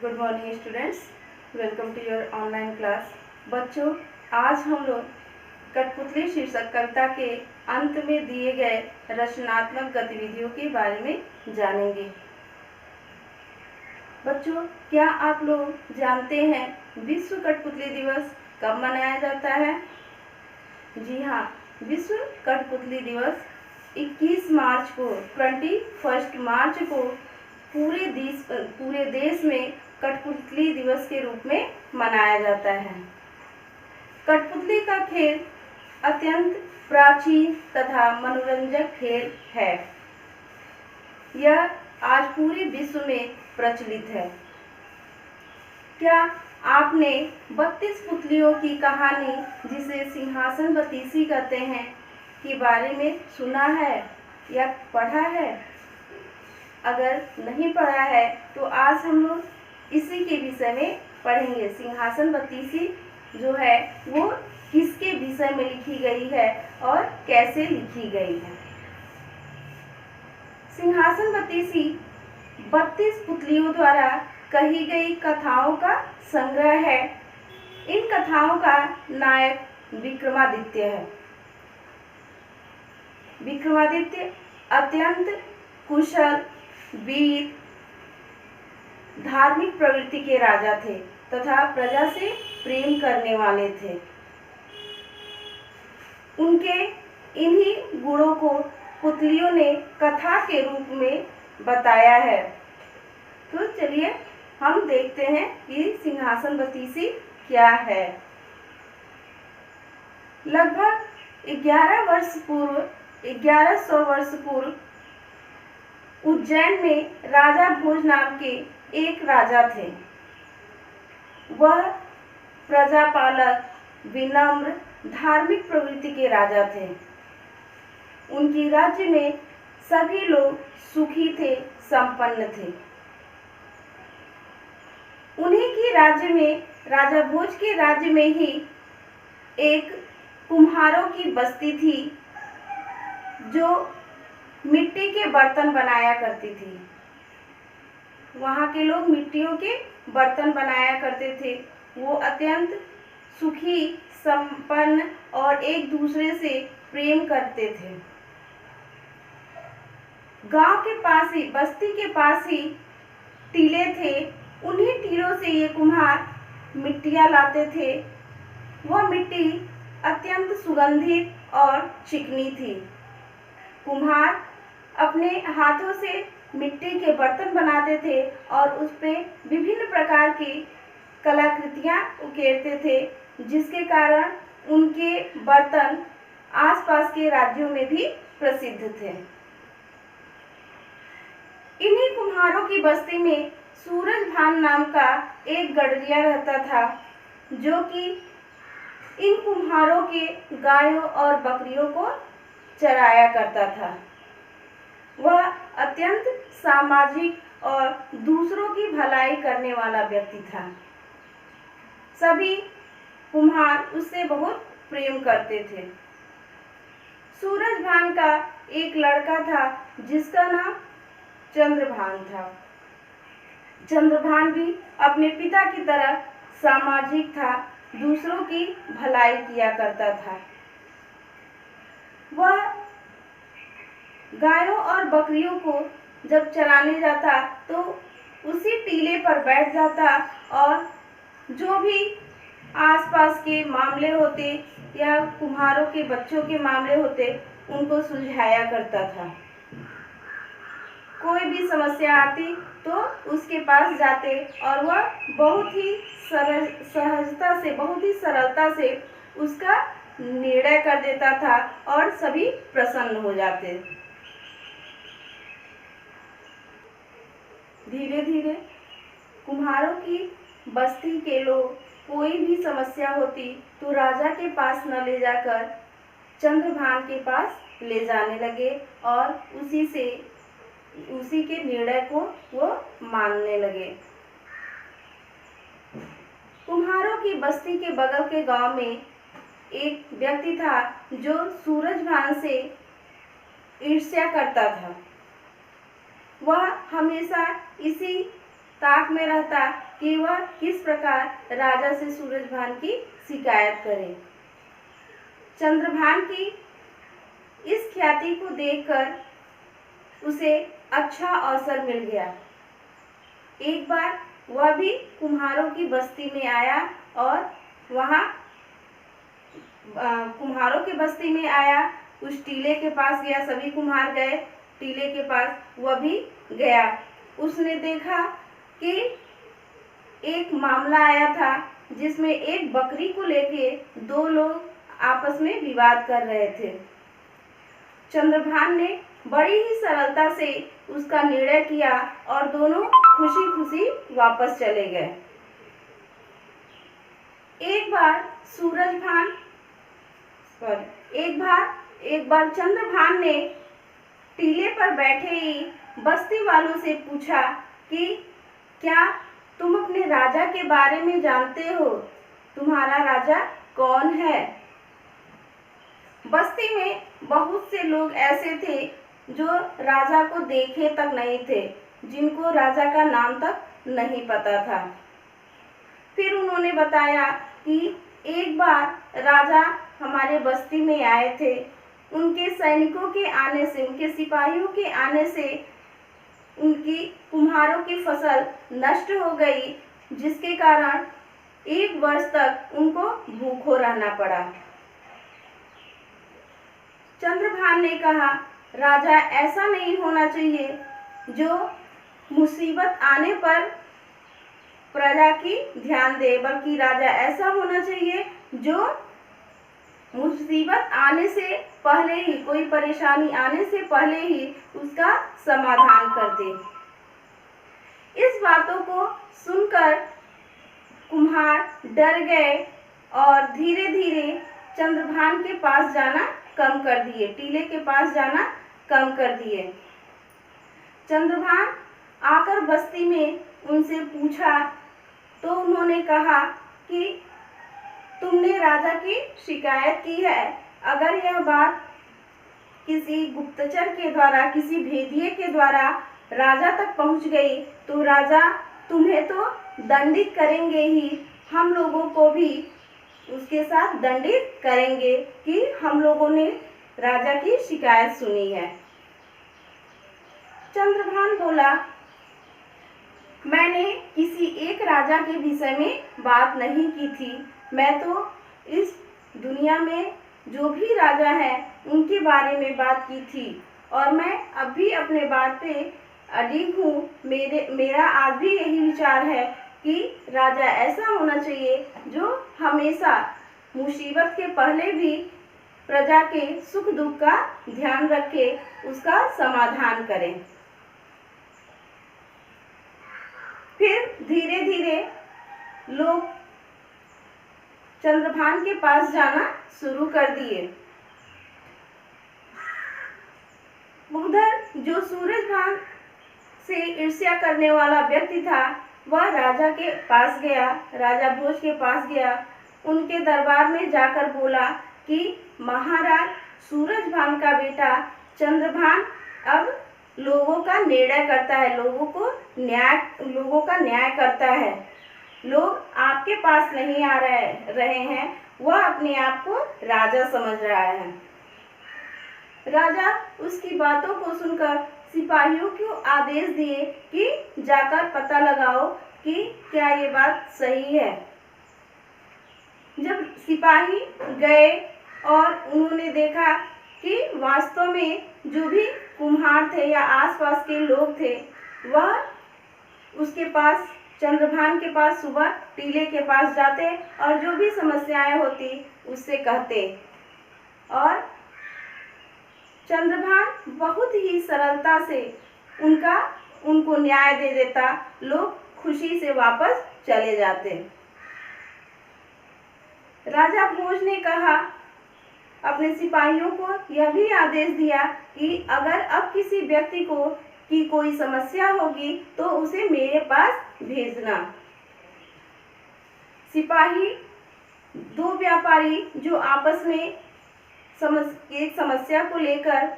Good morning students, welcome to your online class. बच्चों, आज हम लोग कठपुतली शीर्षक कविता के अंत में दिए गए रचनात्मक गतिविधियों के बारे में जानेंगे। बच्चों, क्या आप लोग जानते हैं विश्व कठपुतली दिवस कब मनाया जाता है? जी हाँ, विश्व कठपुतली दिवस 21 मार्च को 21 मार्च को पूरे देश में कठपुतली दिवस के रूप में मनाया जाता है। कठपुतली का खेल अत्यंत प्राचीन तथा मनोरंजक खेल है। यह आज पूरे विश्व में प्रचलित है। क्या आपने 32 पुतलियों की कहानी, जिसे सिंहासन बत्तीसी कहते हैं, के बारे में सुना है या पढ़ा है? अगर नहीं पढ़ा है तो आज हम लोग इसी के विषय में पढ़ेंगे। सिंहासन बत्तीसी जो है वो किसके विषय में लिखी गई है और कैसे लिखी गई है? सिंहासन बत्तीसी 32 पुतलियों द्वारा कही गई कथाओं का संग्रह है। इन कथाओं का नायक विक्रमादित्य है। विक्रमादित्य अत्यंत कुशल, वीर, धार्मिक प्रवृत्ति के राजा थे तथा प्रजा से प्रेम करने वाले थे। उनके इन्हीं गुणों को पुतलियों ने कथा के रूप में बताया है। तो चलिए हम देखते हैं कि सिंहासन बत्तीसी क्या है। लगभग 1100 वर्ष पूर्व उज्जैन में राजा भोज नाम के एक राजा थे। वह प्रजापालक, विनम्र, धार्मिक प्रवृत्ति के राजा थे। उनकी राज्य में सभी लोग सुखी थे, संपन्न थे। उन्हीं के राज्य में, राजा भोज के राज्य में ही एक कुम्हारों की बस्ती थी जो मिट्टी के बर्तन बनाया करती थी। वहाँ के लोग मिट्टियों के बर्तन बनाया करते थे। वो अत्यंत सुखी, संपन्न और एक दूसरे से प्रेम करते थे। गांव के पास ही, बस्ती के पास ही टीले थे। उन्हीं टीलों से ये कुम्हार मिट्टियाँ लाते थे। वह मिट्टी अत्यंत सुगंधित और चिकनी थी। कुम्हार अपने हाथों से मिट्टी के बर्तन बनाते थे और उस पे विभिन्न प्रकार की कलाकृतियाँ उकेरते थे, जिसके कारण उनके बर्तन आसपास के राज्यों में भी प्रसिद्ध थे। इन्हीं कुम्हारों की बस्ती में सूरजभान नाम का एक गडरिया रहता था, जो कि इन कुम्हारों के गायों और बकरियों को चराया करता था। वह अत्यंत सामाजिक और दूसरों की भलाई करने वाला व्यक्ति था। सभी कुम्हार उससे बहुत प्रेम करते थे। सूरजभान का एक लड़का था जिसका नाम चंद्रभान था। चंद्रभान भी अपने पिता की तरह सामाजिक था, दूसरों की भलाई किया करता था। वह गायों और बकरियों को जब चराने जाता तो उसी टीले पर बैठ जाता और जो भी आसपास के मामले होते या कुम्हारों के बच्चों के मामले होते, उनको सुलझाया करता था। कोई भी समस्या आती तो उसके पास जाते और वह बहुत ही सहजता से, बहुत ही सरलता से उसका निर्णय कर देता था और सभी प्रसन्न हो जाते। धीरे धीरे कुम्हारों की बस्ती के लोग कोई भी समस्या होती तो राजा के पास न ले जाकर चंद्रभान के पास ले जाने लगे और उसी के निर्णय को वो मानने लगे। कुम्हारों की बस्ती के बगल के गांव में एक व्यक्ति था जो सूरजभान से ईर्ष्या करता था। वह हमेशा इसी ताक में रहता कि वह किस प्रकार राजा से सूरजभान की शिकायत करे। चंद्रभान की इस ख्याति को देखकर उसे अच्छा अवसर मिल गया। एक बार वह भी कुम्हारों की बस्ती में आया और वहाँ कुम्हारों की बस्ती में आया, उस टीले के पास गया। सभी कुम्हार गए टीले के पास, वह भी गया। उसने देखा कि एक मामला आया था जिसमें एक बकरी को लेके दो लोग आपस में विवाद कर रहे थे। चंद्रभान ने बड़ी ही सरलता से उसका निर्णय किया और दोनों खुशी खुशी वापस चले गए। एक बार चंद्रभान ने टीले पर बैठे ही बस्ती वालों से पूछा कि क्या तुम अपने राजा के बारे में जानते हो? तुम्हारा राजा कौन है? बस्ती में बहुत से लोग ऐसे थे जो राजा को देखे तक नहीं थे, जिनको राजा का नाम तक नहीं पता था। फिर उन्होंने बताया कि एक बार राजा हमारे बस्ती में आए थे। उनके सैनिकों के आने से, उनके सिपाहियों के आने से उनकी कुम्हारों की फसल नष्ट हो गई, जिसके कारण 1 वर्ष तक उनको भूखों रहना पड़ा। चंद्रभान ने कहा, राजा ऐसा नहीं होना चाहिए जो मुसीबत आने पर प्रजा की ध्यान दे, बल्कि राजा ऐसा होना चाहिए जो मुसीबत आने से पहले ही, कोई परेशानी आने से पहले ही उसका समाधान कर दे। इस बातों को सुनकर कुम्हार डर गए और धीरे धीरे चंद्रभान के पास जाना कम कर दिए, टीले के पास जाना कम कर दिए। चंद्रभान आकर बस्ती में उनसे पूछा तो उन्होंने कहा कि तुमने राजा की शिकायत की है। अगर यह बात किसी गुप्तचर के द्वारा, किसी भेदिए के द्वारा राजा तक पहुंच गई तो राजा तुम्हें तो दंडित करेंगे ही, हम लोगों को भी उसके साथ दंडित करेंगे कि हम लोगों ने राजा की शिकायत सुनी है। चंद्रभान बोला, मैंने किसी एक राजा के विषय में बात नहीं की थी। मैं तो इस दुनिया में जो भी राजा हैं उनके बारे में बात की थी और मैं अब भी अपने बात पे अडिग हूँ। मेरा आज भी यही विचार है कि राजा ऐसा होना चाहिए जो हमेशा मुसीबत के पहले भी प्रजा के सुख दुख का ध्यान रखे, उसका समाधान करें। फिर धीरे धीरे लोग चंद्रभान के पास जाना शुरू कर दिए। उधर जो सूरजभान से ईर्ष्या करने वाला व्यक्ति था वह राजा के पास गया, राजा भोज के पास गया। उनके दरबार में जाकर बोला कि महाराज, सूरजभान का बेटा चंद्रभान अब लोगों का निर्णय करता है, लोगों का न्याय करता है। लोग आपके पास नहीं आ रहे हैं, वह अपने आप को राजा समझ रहा है। राजा उसकी बातों को सुनकर सिपाहियों को आदेश दिए कि जाकर पता लगाओ कि क्या ये बात सही है। जब सिपाही गए और उन्होंने देखा कि वास्तव में जो भी कुम्हार थे या आसपास के लोग थे वह उसके पास, चंद्रभान के पास सुबह टीले के पास जाते और जो भी समस्याएं होती उससे कहते और चंद्रभान बहुत ही सरलता से उनको न्याय दे देता। लोग खुशी से वापस चले जाते। राजा भोज ने कहा, अपने सिपाहियों को यह भी आदेश दिया कि अगर अब किसी व्यक्ति को की कोई समस्या होगी तो उसे मेरे पास भेजना। सिपाही दो व्यापारी जो आपस में एक समस्या को लेकर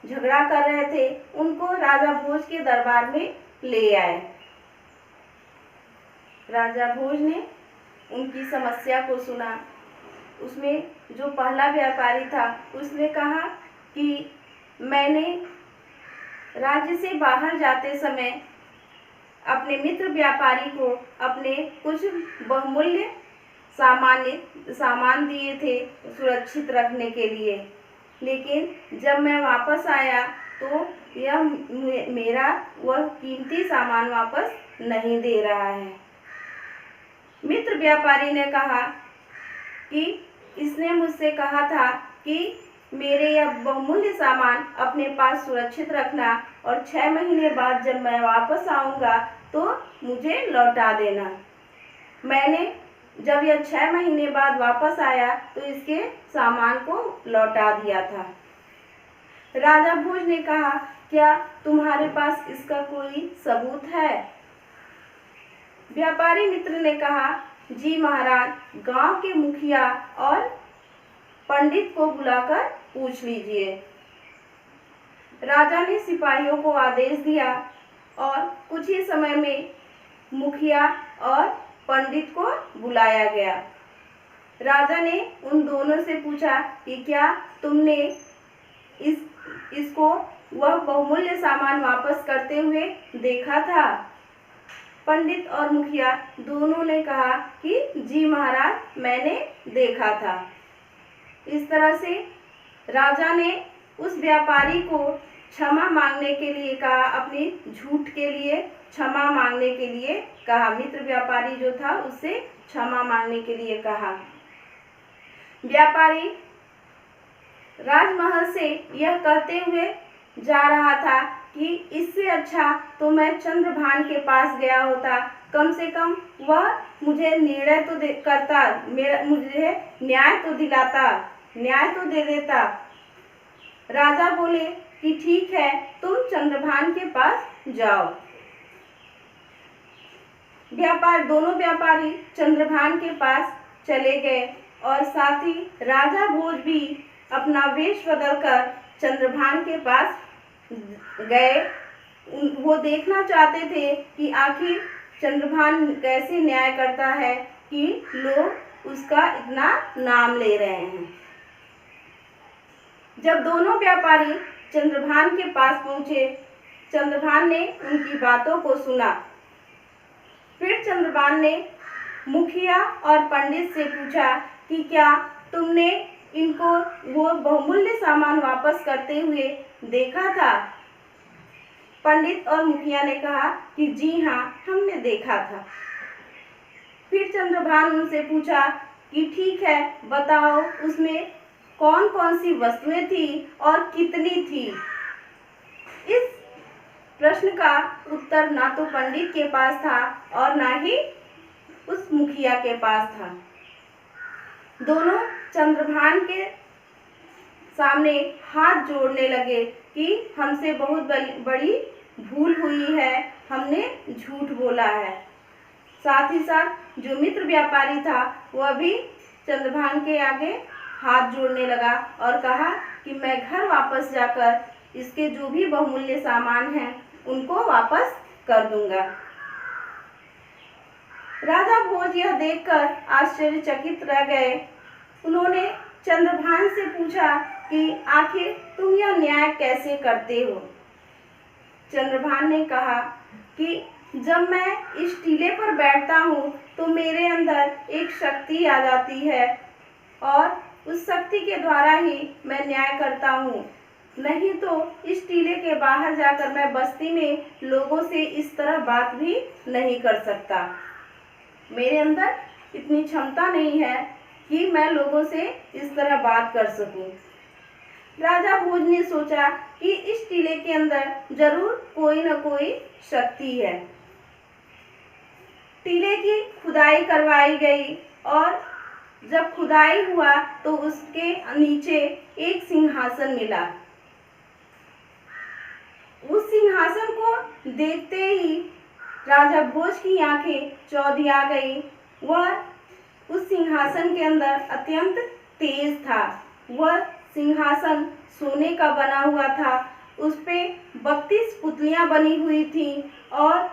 झगड़ा कर रहे थे उनको राजा भोज के दरबार में ले आए। राजा भोज ने उनकी समस्या को सुना। उसमें जो पहला व्यापारी था उसने कहा कि मैंने राज्य से बाहर जाते समय अपने मित्र व्यापारी को अपने कुछ बहुमूल्य सामान दिए थे सुरक्षित रखने के लिए, लेकिन जब मैं वापस आया तो यह मेरा वह कीमती सामान वापस नहीं दे रहा है। मित्र व्यापारी ने कहा कि इसने मुझसे कहा था कि मेरे यह बहुमूल्य सामान अपने पास सुरक्षित रखना और 6 महीने बाद जब मैं वापस आऊँगा तो मुझे लौटा देना। मैंने जब यह 6 महीने बाद वापस आया तो इसके सामान को लौटा दिया था। राजा भोज ने कहा, क्या तुम्हारे पास इसका कोई सबूत है? व्यापारी मित्र ने कहा, जी महाराज, गांव के मुखिया और पंडित को बुलाकर पूछ लीजिए। राजा ने सिपाहियों को आदेश दिया और कुछ ही समय में मुखिया और पंडित को बुलाया गया। राजा ने उन दोनों से पूछा कि क्या तुमने इसको वह बहुमूल्य सामान वापस करते हुए देखा था? पंडित और मुखिया दोनों ने कहा कि जी महाराज, मैंने देखा था। इस तरह से राजा ने उस व्यापारी को क्षमा मांगने के लिए कहा, अपनी झूठ के लिए क्षमा मांगने के लिए कहा। मित्र व्यापारी जो था उससे क्षमा मांगने के लिए कहा। व्यापारी राजमहल से यह कहते हुए जा रहा था कि इससे अच्छा तो मैं चंद्रभान के पास गया होता, कम से कम वह मुझे निर्णय तो करता, मुझे न्याय तो दिलाता, न्याय तो दे देता। राजा बोले कि ठीक है, तुम चंद्रभान के पास जाओ। दोनों व्यापारी चंद्रभान के पास चले गए और साथ ही राजा भोज भी अपना वेश बदलकर चंद्रभान के पास गए। वो देखना चाहते थे कि आखिर चंद्रभान कैसे न्याय करता है कि लोग उसका इतना नाम ले रहे हैं। जब दोनों व्यापारी चंद्रभान के पास पहुंचे, चंद्रभान ने उनकी बातों को सुना। फिर चंद्रभान ने मुखिया और पंडित से पूछा कि क्या तुमने इनको वो बहुमूल्य सामान वापस करते हुए देखा था? पंडित और मुखिया ने कहा कि जी हाँ, हमने देखा था। फिर चंद्रभान उनसे पूछा कि ठीक है, बताओ उसमें कौन कौन सी वस्तुएं थी और कितनी थी? इस प्रश्न का उत्तर ना तो पंडित के पास था और ना ही उस मुखिया के पास था। दोनों चंद्रभान के सामने हाथ जोड़ने लगे कि हमसे बहुत बड़ी भूल हुई है, हमने झूठ बोला है। साथ ही साथ जो मित्र व्यापारी था वह भी चंद्रभान के आगे हाथ जोड़ने लगा और कहा कि मैं घर वापस जाकर इसके जो भी बहुमूल्य सामान हैं उनको वापस कर दूंगा। राजा भोज यह देखकर आश्चर्यचकित रह गए। उन्होंने चंद्रभान से पूछा कि आखिर तुम यह न्याय कैसे करते हो? चंद्रभान ने कहा कि जब मैं इस टीले पर बैठता हूँ तो मेरे अंदर एक शक्ति आ जाती है और उस शक्ति के द्वारा ही मैं न्याय करता हूँ। नहीं तो इस टीले के बाहर जाकर मैं बस्ती में लोगों से इस तरह बात भी नहीं कर सकता। मेरे अंदर इतनी क्षमता नहीं है कि मैं लोगों से इस तरह बात कर सकूं। राजा भोज ने सोचा कि इस टीले के अंदर जरूर कोई न कोई शक्ति है। टीले की खुदाई करवाई गई और जब खुदाई हुआ तो उसके नीचे एक सिंहासन मिला। उस सिंहासन को देखते ही राजा भोज की आंखें चौधिया गई। वह उस सिंहासन के अंदर अत्यंत तेज था। वह सिंहासन सोने का बना हुआ था। उस पे 32 पुतलियां बनी हुई थी और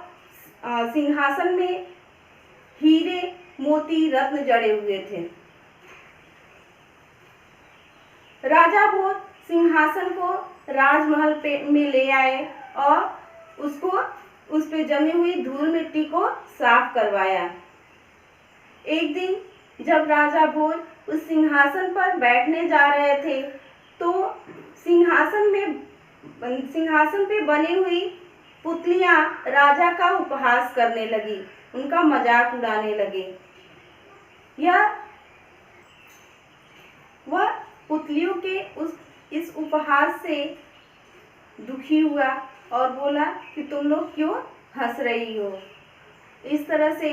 सिंहासन में हीरे मोती रत्न जड़े हुए थे। राजा भोज सिंहासन को राजमहल में ले आए और उसको उस पे जमी हुई धूल मिट्टी को साफ करवाया। एक दिन जब राजा भोज उस सिंहासन पर बैठने जा रहे थे तो सिंहासन पे बनी हुई पुतलियां राजा का उपहास करने लगी, उनका मजाक उड़ाने लगे। वह पुतलियों के इस उपहास से दुखी हुआ और बोला कि तुम लोग क्यों हंस रही हो। इस तरह से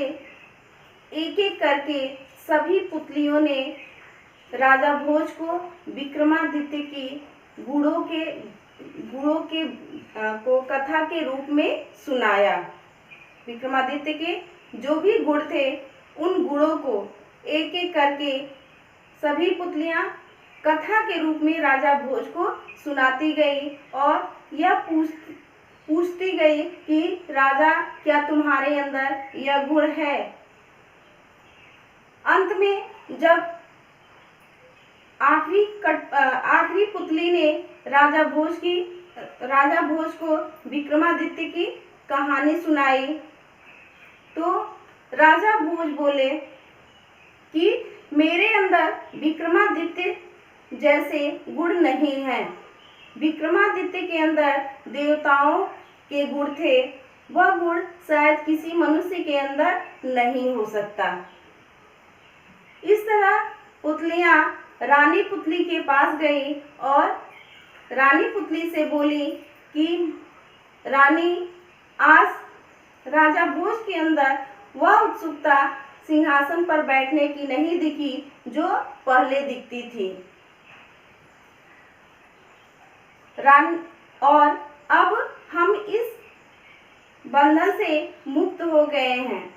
एक एक करके सभी पुतलियों ने राजा भोज को विक्रमादित्य की गुणों को कथा के रूप में सुनाया। विक्रमादित्य के जो भी गुण थे उन गुणों को एक एक करके सभी पुतलियां कथा के रूप में राजा भोज को सुनाती गई और यह पूछती गई कि राजा क्या तुम्हारे अंदर यह गुण है। अंत में जब आखिरी पुतली ने राजा भोज को विक्रमादित्य की कहानी सुनाई तो राजा भोज बोले कि मेरे अंदर विक्रमादित्य जैसे गुण नहीं हैं। विक्रमादित्य के अंदर देवताओं के गुण थे, वह गुण शायद किसी मनुष्य के अंदर नहीं हो सकता। इस तरह पुतलियां रानी पुतली के पास गई और रानी पुतली से बोली कि रानी, आज राजा भोज के अंदर वह उत्सुकता सिंहासन पर बैठने की नहीं दिखी जो पहले दिखती थी। और अब हम इस बंधन से मुक्त हो गए हैं।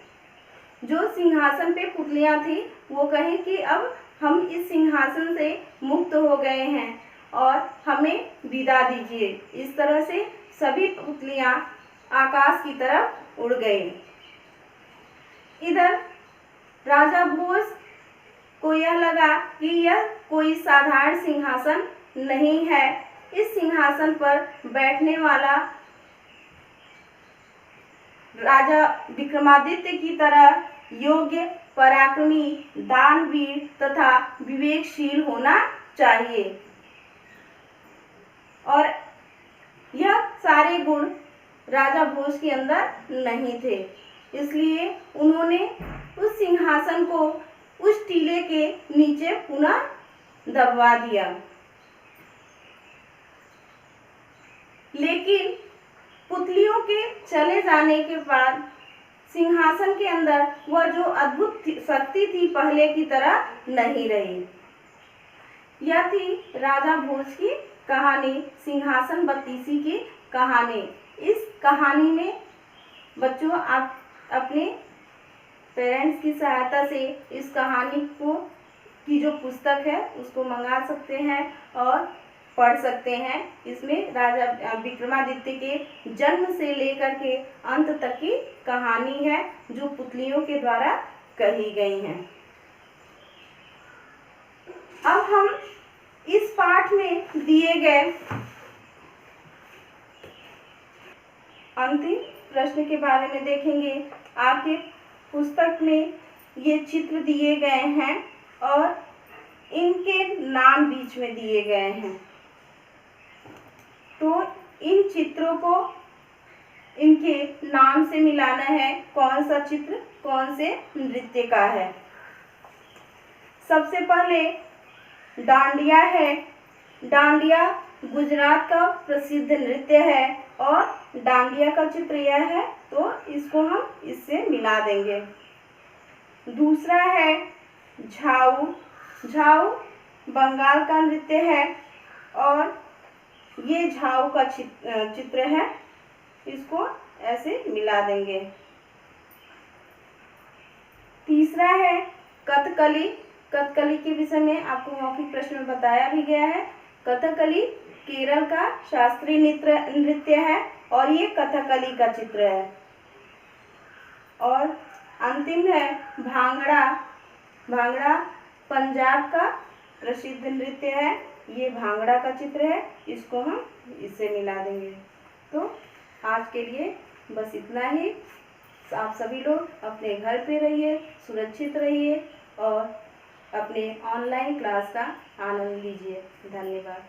जो सिंहासन पे पुतलियां थी वो कहें कि अब हम इस सिंहासन से मुक्त हो गए हैं और हमें विदा दीजिए। इस तरह से सभी पुतलियां आकाश की तरफ उड़ गई। इधर राजा भोज को यह लगा कि यह कोई साधारण सिंहासन नहीं है। इस सिंहासन पर बैठने वाला राजा विक्रमादित्य की तरह योग्य, पराक्रमी, दानवीर तथा विवेकशील होना चाहिए और यह सारे गुण राजा भोज के अंदर नहीं थे। इसलिए उन्होंने उस सिंहासन को उस टीले के नीचे पुनः दबवा दिया। लेकिन पुतलियों के चले जाने के बाद सिंहासन के अंदर वह जो अद्भुत शक्ति थी पहले की तरह नहीं रही। यह थी राजा भोज की कहानी, सिंहासन बत्तीसी की कहानी। इस कहानी में बच्चों आप अपने पेरेंट्स की सहायता से इस कहानी की जो पुस्तक है उसको मंगा सकते हैं और पढ़ सकते हैं। इसमें राजा विक्रमादित्य के जन्म से लेकर के अंत तक की कहानी है जो पुतलियों के द्वारा कही गई हैं। अब हम इस पाठ में दिए गए अंतिम प्रश्न के बारे में देखेंगे। आपके पुस्तक में ये चित्र दिए गए हैं और इनके नाम बीच में दिए गए हैं। तो इन चित्रों को इनके नाम से मिलाना है, कौन सा चित्र कौन से नृत्य का है। सबसे पहले डांडिया है। डांडिया गुजरात का प्रसिद्ध नृत्य है और डांडिया का चित्र यह है, तो इसको हम इससे मिला देंगे। दूसरा है झाऊ। झाऊ बंगाल का नृत्य है और ये झाऊ का चित्र है, इसको ऐसे मिला देंगे। तीसरा है कथकली। कथकली के विषय में आपको मौखिक प्रश्न में बताया भी गया है। कथकली केरल का शास्त्रीय नृत्य है और ये कथकली का चित्र है। और अंतिम है भांगड़ा। भांगड़ा पंजाब का प्रसिद्ध नृत्य है। ये भांगड़ा का चित्र है, इसको हम इससे मिला देंगे। तो आज के लिए बस इतना ही। आप सभी लोग अपने घर पे रहिए, सुरक्षित रहिए और अपने ऑनलाइन क्लास का आनंद लीजिए। धन्यवाद।